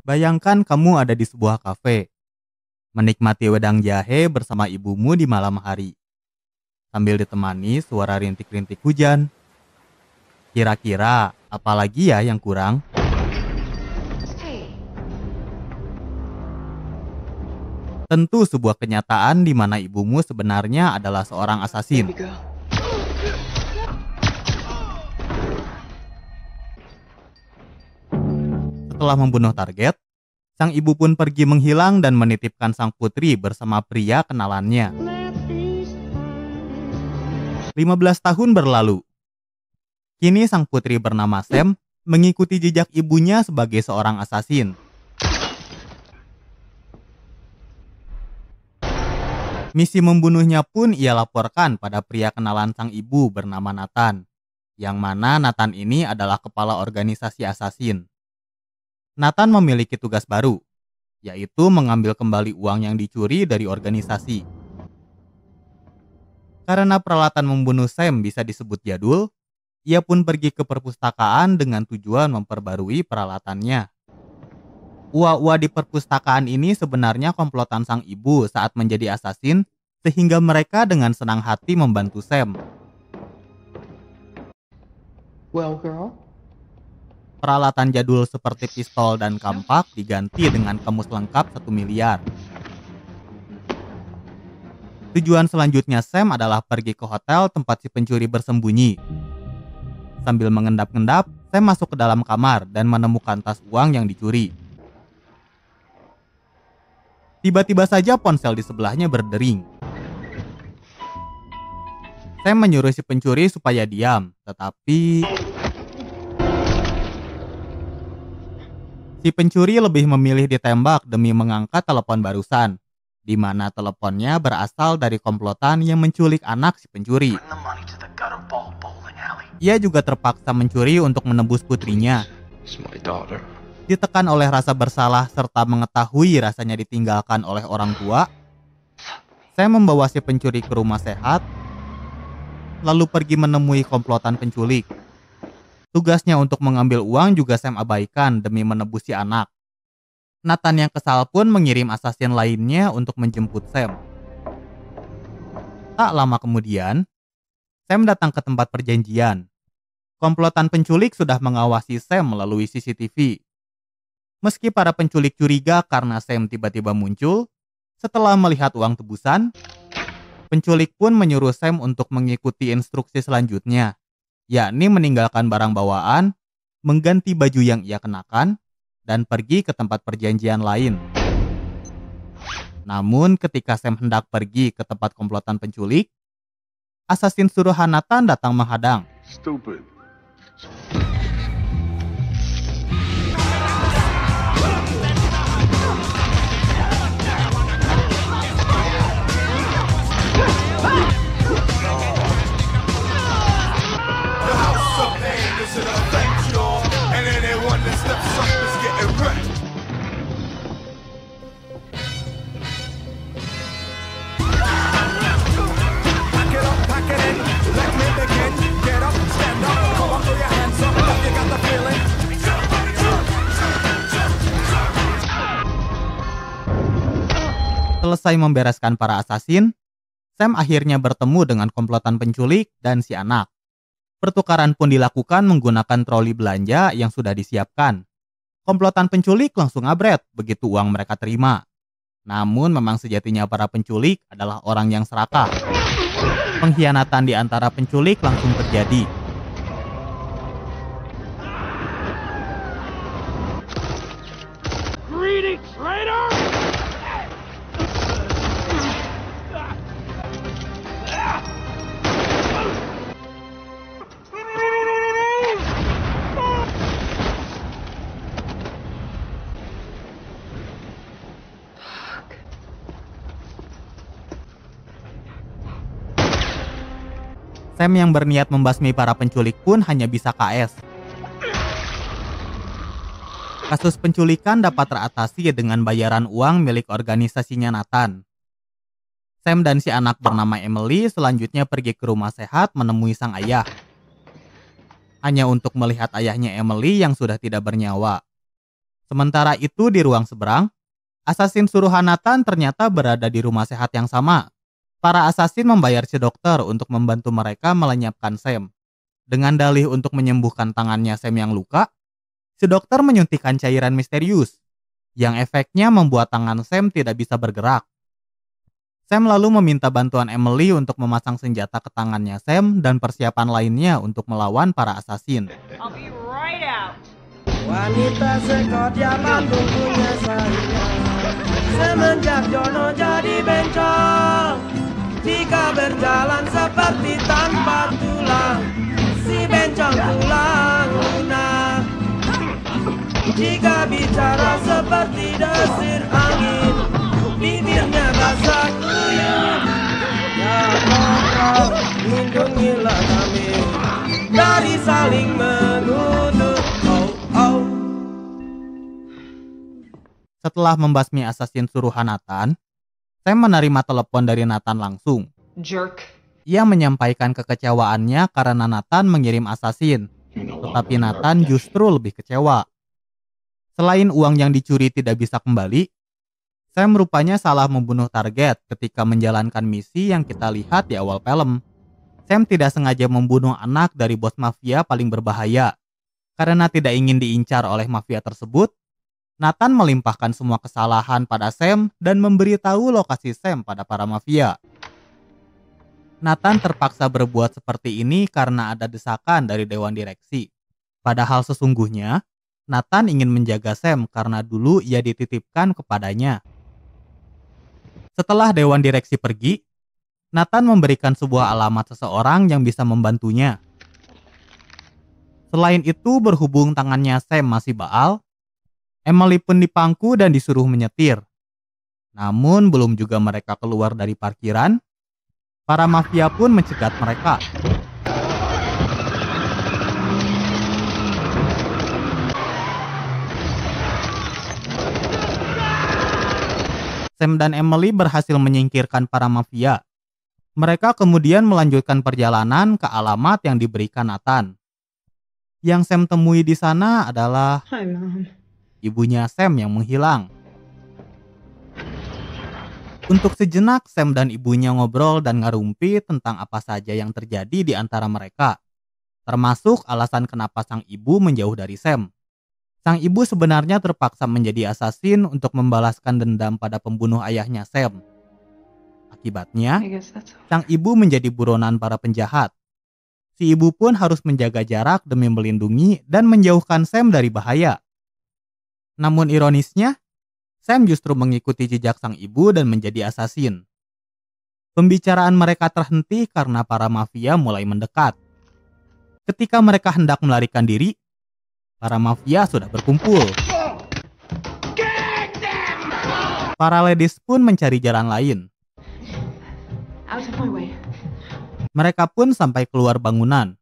Bayangkan kamu ada di sebuah kafe, menikmati wedang jahe bersama ibumu di malam hari, sambil ditemani suara rintik-rintik hujan. Kira-kira apa lagi ya yang kurang? Hey, Tentu sebuah kenyataan di mana ibumu sebenarnya adalah seorang baby asasin. girl. Setelah membunuh target, sang ibu pun pergi menghilang dan menitipkan sang putri bersama pria kenalannya. 15 tahun berlalu. Kini sang putri bernama Sam mengikuti jejak ibunya sebagai seorang asasin. Misi membunuhnya pun ia laporkan pada pria kenalan sang ibu bernama Nathan, yang mana Nathan ini adalah kepala organisasi asasin. Nathan memiliki tugas baru, yaitu mengambil kembali uang yang dicuri dari organisasi. Karena peralatan membunuh Sam bisa disebut jadul, ia pun pergi ke perpustakaan dengan tujuan memperbarui peralatannya. Ua-ua di perpustakaan ini sebenarnya komplotan sang ibu saat menjadi asasin, sehingga mereka dengan senang hati membantu Sam. Well, girl. Peralatan jadul seperti pistol dan kampak diganti dengan kamus lengkap 1 miliar. Tujuan selanjutnya Sam adalah pergi ke hotel tempat si pencuri bersembunyi. Sambil mengendap-endap, Sam masuk ke dalam kamar dan menemukan tas uang yang dicuri. Tiba-tiba saja ponsel di sebelahnya berdering. Sam menyuruh si pencuri supaya diam, tetapi si pencuri lebih memilih ditembak demi mengangkat telepon barusan, di mana teleponnya berasal dari komplotan yang menculik anak si pencuri. Ia juga terpaksa mencuri untuk menebus putrinya. It's my daughter. Ditekan oleh rasa bersalah serta mengetahui rasanya ditinggalkan oleh orang tua, saya membawa si pencuri ke rumah sehat, lalu pergi menemui komplotan penculik. Tugasnya untuk mengambil uang juga Sam abaikan demi menebus si anak. Nathan yang kesal pun mengirim asasin lainnya untuk menjemput Sam. Tak lama kemudian, Sam datang ke tempat perjanjian. Komplotan penculik sudah mengawasi Sam melalui CCTV. Meski para penculik curiga karena Sam tiba-tiba muncul, setelah melihat uang tebusan, penculik pun menyuruh Sam untuk mengikuti instruksi selanjutnya, yakni meninggalkan barang bawaan, mengganti baju yang ia kenakan, dan pergi ke tempat perjanjian lain. Namun ketika Sam hendak pergi ke tempat komplotan penculik, asasin suruhan Nathan datang menghadang. Stupid. Selesai membereskan para asasin, Sam akhirnya bertemu dengan komplotan penculik dan si anak. Pertukaran pun dilakukan menggunakan troli belanja yang sudah disiapkan. Komplotan penculik langsung ngabret begitu uang mereka terima. Namun memang sejatinya para penculik adalah orang yang serakah. Pengkhianatan di antara penculik langsung terjadi. Greedy traitor! Sam yang berniat membasmi para penculik pun hanya bisa KS. Kasus penculikan dapat teratasi dengan bayaran uang milik organisasinya Nathan. Sam dan si anak bernama Emily selanjutnya pergi ke rumah sehat menemui sang ayah. Hanya untuk melihat ayahnya Emily yang sudah tidak bernyawa. Sementara itu di ruang seberang, asasin suruhan Nathan ternyata berada di rumah sehat yang sama. Para asasin membayar si dokter untuk membantu mereka melenyapkan Sam. Dengan dalih untuk menyembuhkan tangannya Sam yang luka, si dokter menyuntikkan cairan misterius, yang efeknya membuat tangan Sam tidak bisa bergerak. Sam lalu meminta bantuan Emily untuk memasang senjata ke tangannya Sam dan persiapan lainnya untuk melawan para asasin. I'll be right out. Wanita sekot zaman tunggunya saya semenjak Jono jadi bencong. Jika berjalan seperti tanpa tulang, si bencong tulang lunak. Jika bicara seperti desir angin, bibirnya basah kuyup. Ya Allah, lindungilah kami dari saling mengutuk. Setelah membasmi asasin suruhan Nathan, Sam menerima telepon dari Nathan langsung. Jerk. Ia menyampaikan kekecewaannya karena Nathan mengirim asasin, tetapi Nathan justru lebih kecewa. Selain uang yang dicuri tidak bisa kembali, Sam rupanya salah membunuh target ketika menjalankan misi yang kita lihat di awal film. Sam tidak sengaja membunuh anak dari bos mafia paling berbahaya. Karena tidak ingin diincar oleh mafia tersebut, Nathan melimpahkan semua kesalahan pada Sam dan memberitahu lokasi Sam pada para mafia. Nathan terpaksa berbuat seperti ini karena ada desakan dari dewan direksi. Padahal sesungguhnya, Nathan ingin menjaga Sam karena dulu ia dititipkan kepadanya. Setelah dewan direksi pergi, Nathan memberikan sebuah alamat seseorang yang bisa membantunya. Selain itu, berhubung tangannya Sam masih baal, Emily pun dipangku dan disuruh menyetir. Namun belum juga mereka keluar dari parkiran, para mafia pun mencegat mereka. Sam dan Emily berhasil menyingkirkan para mafia. Mereka kemudian melanjutkan perjalanan ke alamat yang diberikan Nathan. Yang Sam temui di sana adalah Hi, Mom. ibunya Sam yang menghilang. Untuk sejenak, Sam dan ibunya ngobrol dan ngerumpi tentang apa saja yang terjadi di antara mereka, termasuk alasan kenapa sang ibu menjauh dari Sam. Sang ibu sebenarnya terpaksa menjadi asasin untuk membalaskan dendam pada pembunuh ayahnya Sam. Akibatnya, I guess that's all. sang ibu menjadi buronan para penjahat. Si ibu pun harus menjaga jarak demi melindungi dan menjauhkan Sam dari bahaya. Namun ironisnya, Sam justru mengikuti jejak sang ibu dan menjadi asasin. Pembicaraan mereka terhenti karena para mafia mulai mendekat. Ketika mereka hendak melarikan diri, para mafia sudah berkumpul. Para ladies pun mencari jalan lain. Out of my way. Mereka pun sampai keluar bangunan.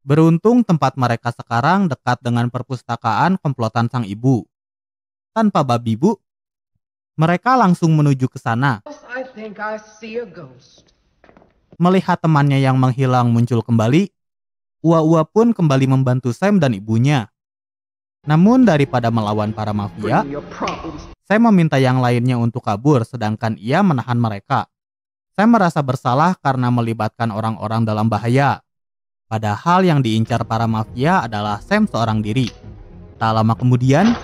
Beruntung tempat mereka sekarang dekat dengan perpustakaan komplotan sang ibu. Tanpa babi bu, mereka langsung menuju ke sana. I think I see a ghost. Melihat temannya yang menghilang muncul kembali, Ua-Ua pun kembali membantu Sam dan ibunya. Namun daripada melawan para mafia, Bring me your problems. Sam meminta yang lainnya untuk kabur sedangkan ia menahan mereka. Sam merasa bersalah karena melibatkan orang-orang dalam bahaya. Padahal yang diincar para mafia adalah Sam seorang diri. Tak lama kemudian,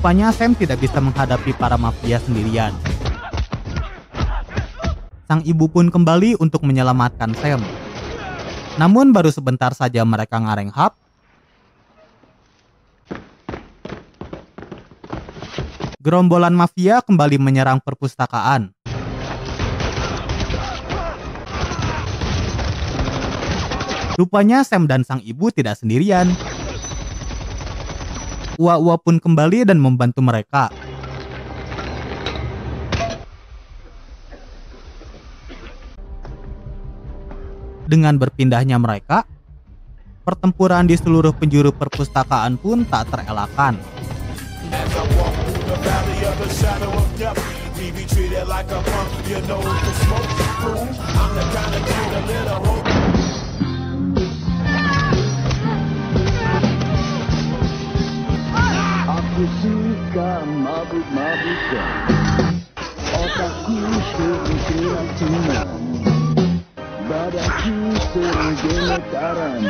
rupanya Sam tidak bisa menghadapi para mafia sendirian. Sang ibu pun kembali untuk menyelamatkan Sam. Namun baru sebentar saja mereka ngarenghap, gerombolan mafia kembali menyerang perpustakaan. Rupanya Sam dan sang ibu tidak sendirian. Ua-ua pun kembali dan membantu mereka. Dengan berpindahnya mereka, pertempuran di seluruh penjuru perpustakaan pun tak terelakkan. Aku suka mabuk-mabukan, otakku sering tenang, badanku sering gemetaran.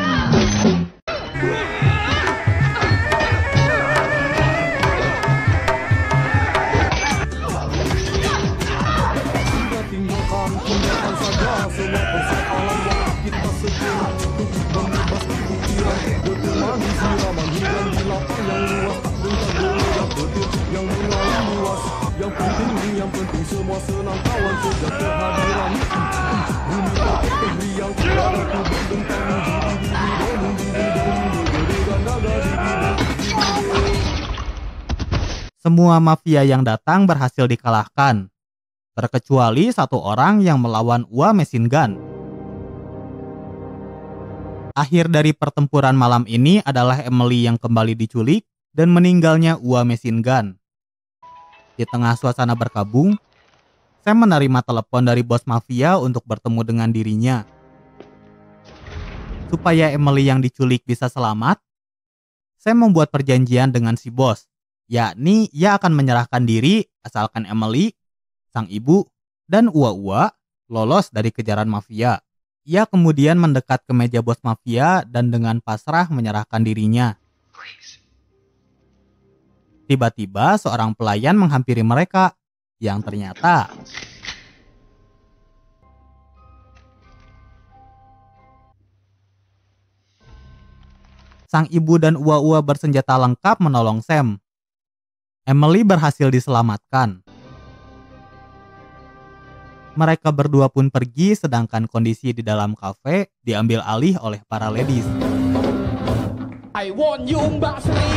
Tinggalkan saja semua persoalan yang kita sedang untuk membebas pikiran, bertemani siraman hiburan di lapang yang luas, tak gentar yang betul yang mengalir luas. Yang penting semua senang kawan sejak kehadiran. Bumi tak beri yang tiada kubur bentang. Semua mafia yang datang berhasil dikalahkan, terkecuali satu orang yang melawan Ua Machine Gun. Akhir dari pertempuran malam ini adalah Emily yang kembali diculik dan meninggalnya Ua Machine Gun. Di tengah suasana berkabung, Sam menerima telepon dari bos mafia untuk bertemu dengan dirinya. Supaya Emily yang diculik bisa selamat, Sam membuat perjanjian dengan si bos, yakni ia akan menyerahkan diri asalkan Emily, sang ibu, dan Ua-Ua lolos dari kejaran mafia. Ia kemudian mendekat ke meja bos mafia dan dengan pasrah menyerahkan dirinya. Tiba-tiba seorang pelayan menghampiri mereka, yang ternyata sang ibu dan Ua-Ua bersenjata lengkap menolong Sam. Emily berhasil diselamatkan. Mereka berdua pun pergi sedangkan kondisi di dalam kafe diambil alih oleh para ladies. I want you Mbak Sri,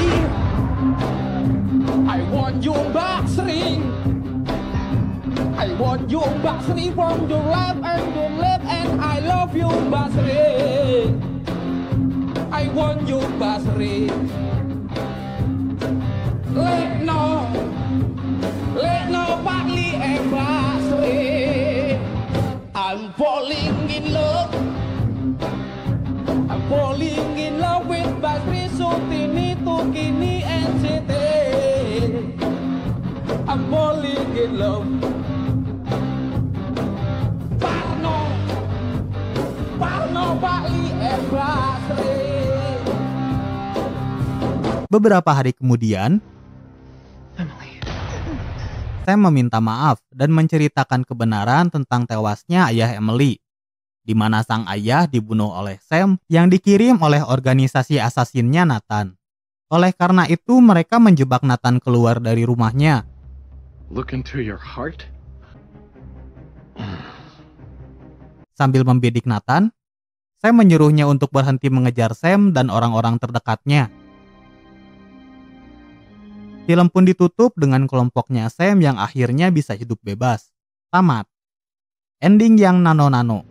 I want you Mbak Sri, I want you Mbak Sri from your left and I love you Mbak Sri, I want you Mbak Sri. Let no partly Mbak Sri, I'm falling in love. I'm falling in love with Basri, Sutini, Tukini, NCT. I'm falling in love. Parno, Bali, and Basri. Beberapa hari kemudian, Sam meminta maaf dan menceritakan kebenaran tentang tewasnya ayah Emily, di mana sang ayah dibunuh oleh Sam yang dikirim oleh organisasi asasinnya Nathan. Oleh karena itu mereka menjebak Nathan keluar dari rumahnya. Look into your heart. Sambil membidik Nathan, Sam menyuruhnya untuk berhenti mengejar Sam dan orang-orang terdekatnya. Film pun ditutup dengan kelompoknya Sam yang akhirnya bisa hidup bebas. Tamat. Ending yang nano-nano.